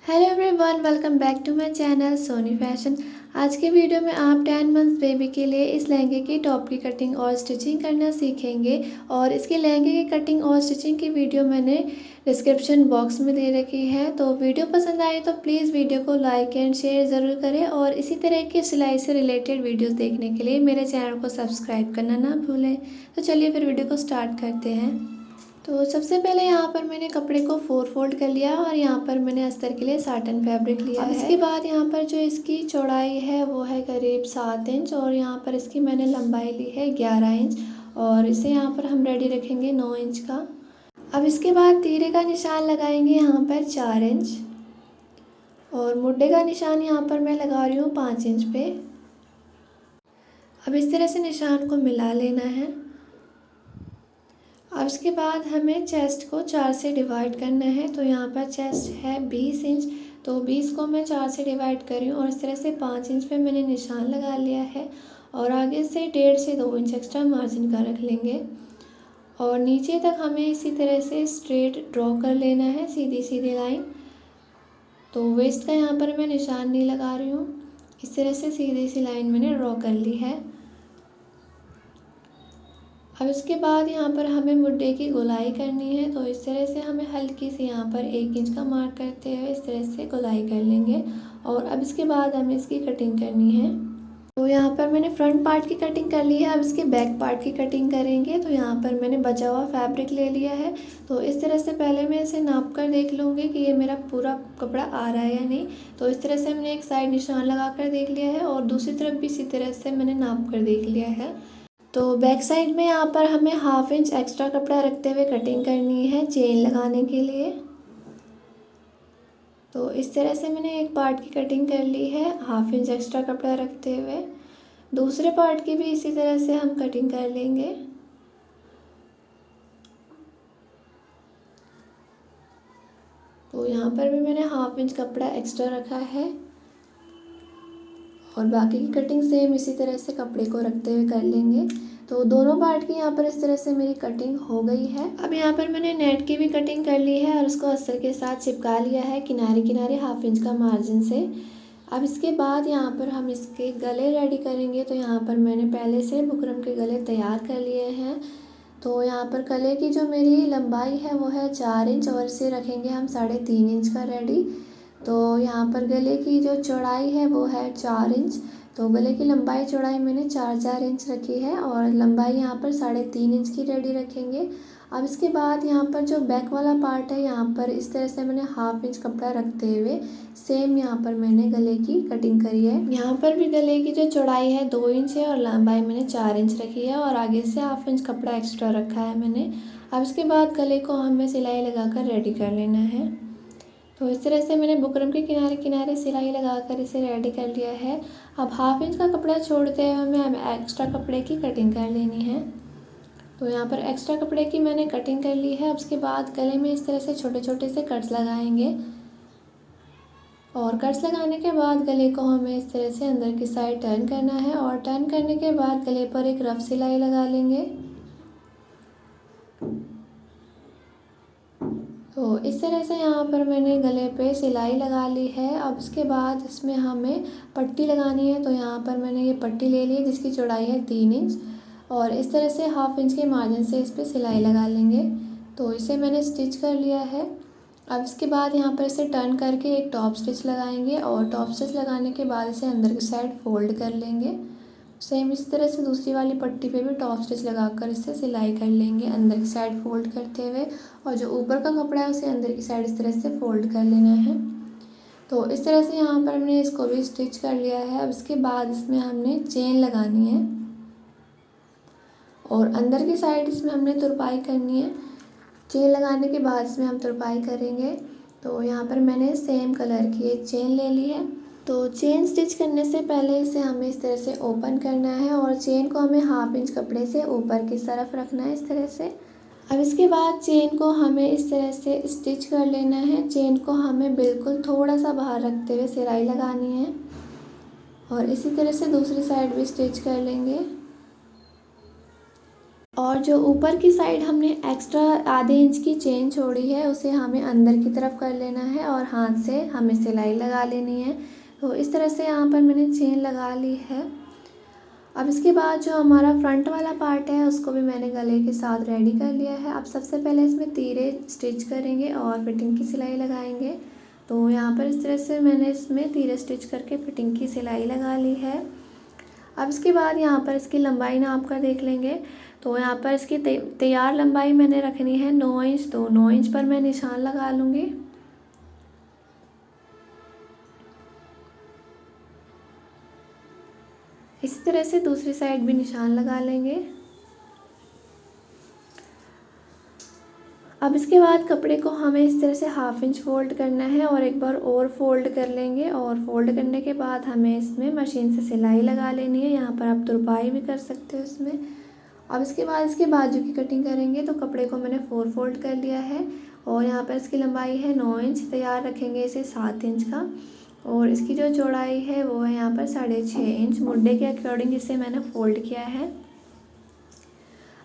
Hello everyone, welcome back to my channel Soni fashion. आज के video में आप 10 मंथ्स बेबी के लिए इस लहंगे की टॉप की कटिंग और स्टिचिंग करना सीखेंगे। और इसके लहंगे की कटिंग और स्टिचिंग की वीडियो मैंने डिस्क्रिप्शन बॉक्स में दे रखी है। तो वीडियो पसंद आए तो प्लीज़ वीडियो को लाइक एंड शेयर ज़रूर करें। और इसी तरह की सिलाई से रिलेटेड वीडियोज़ देखने के लिए मेरे चैनल को सब्सक्राइब करना ना भूलें। तो चलिए फिर वीडियो को स्टार्ट करते हैं। तो सबसे पहले यहाँ पर मैंने कपड़े को 4 फोल्ड कर लिया और यहाँ पर मैंने अस्तर के लिए साटन फैब्रिक लिया है। इसके बाद यहाँ पर जो इसकी चौड़ाई है वो है करीब 7 इंच और यहाँ पर इसकी मैंने लंबाई ली है 11 इंच और इसे यहाँ पर हम रेडी रखेंगे 9 इंच का। अब इसके बाद तीरे का निशान लगाएंगे यहाँ पर 4 इंच और मुड्ढे का निशान यहाँ पर मैं लगा रही हूँ 5 इंच पे। अब इस तरह से निशान को मिला लेना है। अब इसके बाद हमें चेस्ट को 4 से डिवाइड करना है। तो यहाँ पर चेस्ट है 20 इंच, तो 20 को मैं 4 से डिवाइड कर रही हूँ और इस तरह से 5 इंच पे मैंने निशान लगा लिया है। और आगे से 1.5 से 2 इंच एक्स्ट्रा मार्जिन का रख लेंगे और नीचे तक हमें इसी तरह से स्ट्रेट ड्रॉ कर लेना है, सीधी सीधी लाइन। तो वेस्ट का यहाँ पर मैं निशान नहीं लगा रही हूँ, इस तरह से सीधी सी लाइन मैंने ड्रॉ कर ली है। अब इसके बाद यहाँ पर हमें मुड्ढे की गोलाई करनी है। तो इस तरह से हमें हल्की सी यहाँ पर 1 इंच का मार्क करते हुए इस तरह से गोलाई कर लेंगे। और अब इसके बाद हमें इसकी कटिंग करनी है। तो यहाँ पर मैंने फ्रंट पार्ट की कटिंग कर ली है। अब इसके बैक पार्ट की कटिंग करेंगे। तो यहाँ पर मैंने बचा हुआ फैब्रिक ले लिया है। तो इस तरह से पहले मैं इसे नाप कर देख लूँगी कि ये मेरा पूरा कपड़ा आ रहा है या नहीं। तो इस तरह से हमने एक साइड निशान लगा कर देख लिया है और दूसरी तरफ भी इसी तरह से मैंने नाप कर देख लिया है। तो बैक साइड में यहाँ पर हमें 1/2 इंच एक्स्ट्रा कपड़ा रखते हुए कटिंग करनी है चेन लगाने के लिए। तो इस तरह से मैंने एक पार्ट की कटिंग कर ली है 1/2 इंच एक्स्ट्रा कपड़ा रखते हुए। दूसरे पार्ट की भी इसी तरह से हम कटिंग कर लेंगे। तो यहाँ पर भी मैंने 1/2 इंच कपड़ा एक्स्ट्रा रखा है और बाकी की कटिंग सेम इसी तरह से कपड़े को रखते हुए कर लेंगे। तो दोनों पार्ट की यहाँ पर इस तरह से मेरी कटिंग हो गई है। अब यहाँ पर मैंने नेट की भी कटिंग कर ली है और उसको अस्तर के साथ चिपका लिया है किनारे किनारे 1/2 इंच का मार्जिन से। अब इसके बाद यहाँ पर हम इसके गले रेडी करेंगे। तो यहाँ पर मैंने पहले से बुकरम के गले तैयार कर लिए हैं। तो यहाँ पर गले की जो मेरी लंबाई है वो है 4 इंच और इसे रखेंगे हम 3.5 इंच का रेडी। तो यहाँ पर गले की जो चौड़ाई है वो है 4 इंच। तो गले की लंबाई चौड़ाई मैंने 4 इंच रखी है और लंबाई यहाँ पर 3.5 इंच की रेडी रखेंगे। अब इसके बाद यहाँ पर जो बैक वाला पार्ट है यहाँ पर इस तरह से मैंने 1/2 इंच कपड़ा रखते हुए सेम यहाँ पर मैंने गले की कटिंग करी है। यहाँ पर भी गले की जो चौड़ाई है 2 इंच है और लंबाई मैंने 4 इंच रखी है और आगे से 1/2 इंच कपड़ा एक्स्ट्रा रखा है मैंने। अब इसके बाद गले को हमें सिलाई लगाकर रेडी कर लेना है। तो इस तरह से मैंने बुकरम के किनारे किनारे सिलाई लगाकर इसे रेडी कर लिया है। अब 1/2 इंच का कपड़ा छोड़ते हुए हमें एक्स्ट्रा कपड़े की कटिंग कर लेनी है। तो यहाँ पर एक्स्ट्रा कपड़े की मैंने कटिंग कर ली है। अब उसके बाद गले में इस तरह से छोटे छोटे से कट्स लगाएंगे और कट्स लगाने के बाद गले को हमें इस तरह से अंदर की साइड टर्न करना है और टर्न करने के बाद गले पर एक रफ सिलाई लगा लेंगे। तो इस तरह से यहाँ पर मैंने गले पे सिलाई लगा ली है। अब इसके बाद इसमें हमें पट्टी लगानी है। तो यहाँ पर मैंने ये पट्टी ले ली है जिसकी चौड़ाई है 3 इंच और इस तरह से 1/2 इंच के मार्जिन से इस पर सिलाई लगा लेंगे। तो इसे मैंने स्टिच कर लिया है। अब इसके बाद यहाँ पर इसे टर्न करके एक टॉप स्टिच लगाएंगे और टॉप स्टिच लगाने के बाद इसे अंदर की साइड फोल्ड कर लेंगे। सेम इसी तरह से दूसरी वाली पट्टी पे भी टॉप स्टिच लगाकर इससे सिलाई कर लेंगे अंदर की साइड फोल्ड करते हुए और जो ऊपर का कपड़ा है उसे अंदर की साइड इस तरह से फोल्ड कर लेना है। तो इस तरह से यहाँ पर हमने इसको भी स्टिच कर लिया है। अब इसके बाद इसमें हमने चेन लगानी है और अंदर की साइड इसमें हमने तुरपाई करनी है। चेन लगाने के बाद इसमें हम तुरपाई करेंगे। तो यहाँ पर मैंने सेम कलर की एक चेन ले ली है। तो चेन स्टिच करने से पहले इसे हमें इस तरह से ओपन करना है और चेन को हमें 1/2 इंच कपड़े से ऊपर की तरफ रखना है इस तरह से। अब इसके बाद चेन को हमें इस तरह से स्टिच कर लेना है। चेन को हमें बिल्कुल थोड़ा सा बाहर रखते हुए सिलाई लगानी है और इसी तरह से दूसरी साइड भी स्टिच कर लेंगे। और जो ऊपर की साइड हमने एक्स्ट्रा आधे इंच की चेन छोड़ी है उसे हमें अंदर की तरफ कर लेना है और हाथ से हमें सिलाई लगा लेनी है। तो इस तरह से यहाँ पर मैंने चेन लगा ली है। अब इसके बाद जो हमारा फ्रंट वाला पार्ट है उसको भी मैंने गले के साथ रेडी कर लिया है। अब सबसे पहले इसमें तीरे स्टिच करेंगे और फिटिंग की सिलाई लगाएंगे। तो यहाँ पर इस तरह से मैंने इसमें तीरे स्टिच करके फिटिंग की सिलाई लगा ली है। अब इसके बाद यहाँ पर इसकी लंबाई नाप कर देख लेंगे। तो यहाँ पर इसकी तैयार लंबाई मैंने रखनी है 9 इंच। तो 9 इंच पर मैं निशान लगा लूँगी। इसी तरह से दूसरी साइड भी निशान लगा लेंगे। अब इसके बाद कपड़े को हमें इस तरह से 1/2 इंच फोल्ड करना है और एक बार और फोल्ड कर लेंगे। और फोल्ड करने के बाद हमें इसमें मशीन से सिलाई लगा लेनी है। यहाँ पर आप तुरपाई भी कर सकते हो इसमें। अब इसके बाद इसके बाजू की कटिंग करेंगे। तो कपड़े को मैंने 4 फोल्ड कर लिया है और यहाँ पर इसकी लंबाई है 9 इंच। तैयार रखेंगे इसे 7 इंच का और इसकी जो चौड़ाई है वो है यहाँ पर 6.5 इंच। मुड्डे के अकॉर्डिंग इसे मैंने फोल्ड किया है।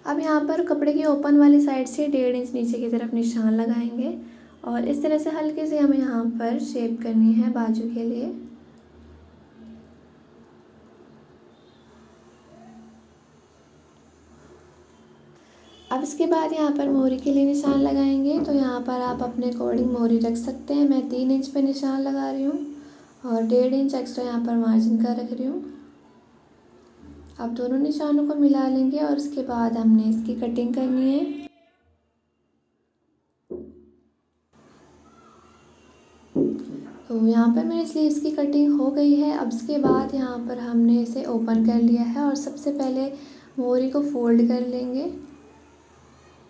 अब यहाँ पर कपड़े की ओपन वाली साइड से 1.5 इंच नीचे की तरफ निशान लगाएंगे और इस तरह से हल्के से हमें यहाँ पर शेप करनी है बाजू के लिए। अब इसके बाद यहाँ पर मोहरी के लिए निशान लगाएंगे। तो यहाँ पर आप अपने अकॉर्डिंग मोहरी रख सकते हैं। मैं 3 इंच पे निशान लगा रही हूँ और 1.5 इंच एक्स्ट्रा यहाँ पर मार्जिन का रख रही हूँ। अब दोनों निशानों को मिला लेंगे और उसके बाद हमने इसकी कटिंग करनी है। तो यहाँ पर मेरे स्लीव्स की कटिंग हो गई है। अब इसके बाद यहाँ पर हमने इसे ओपन कर लिया है और सबसे पहले मोहरी को फोल्ड कर लेंगे।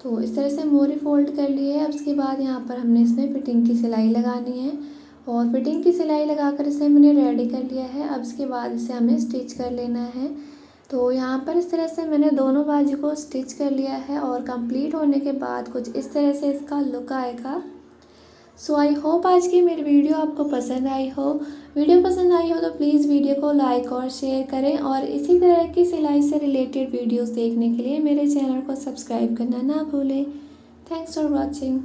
तो इस तरह से मोहरी फोल्ड कर ली है। अब इसके बाद यहाँ पर हमने इसमें फिटिंग की सिलाई लगानी है और फिटिंग की सिलाई लगाकर इसे मैंने रेडी कर लिया है। अब इसके बाद इसे हमें स्टिच कर लेना है। तो यहाँ पर इस तरह से मैंने दोनों बाजू को स्टिच कर लिया है और कंप्लीट होने के बाद कुछ इस तरह से इसका लुक आएगा। सो आई होप आज की मेरी वीडियो आपको पसंद आई हो। वीडियो पसंद आई हो तो प्लीज़ वीडियो को लाइक और शेयर करें और इसी तरह की सिलाई से रिलेटेड वीडियोस देखने के लिए मेरे चैनल को सब्सक्राइब करना ना भूलें। Thanks for watching.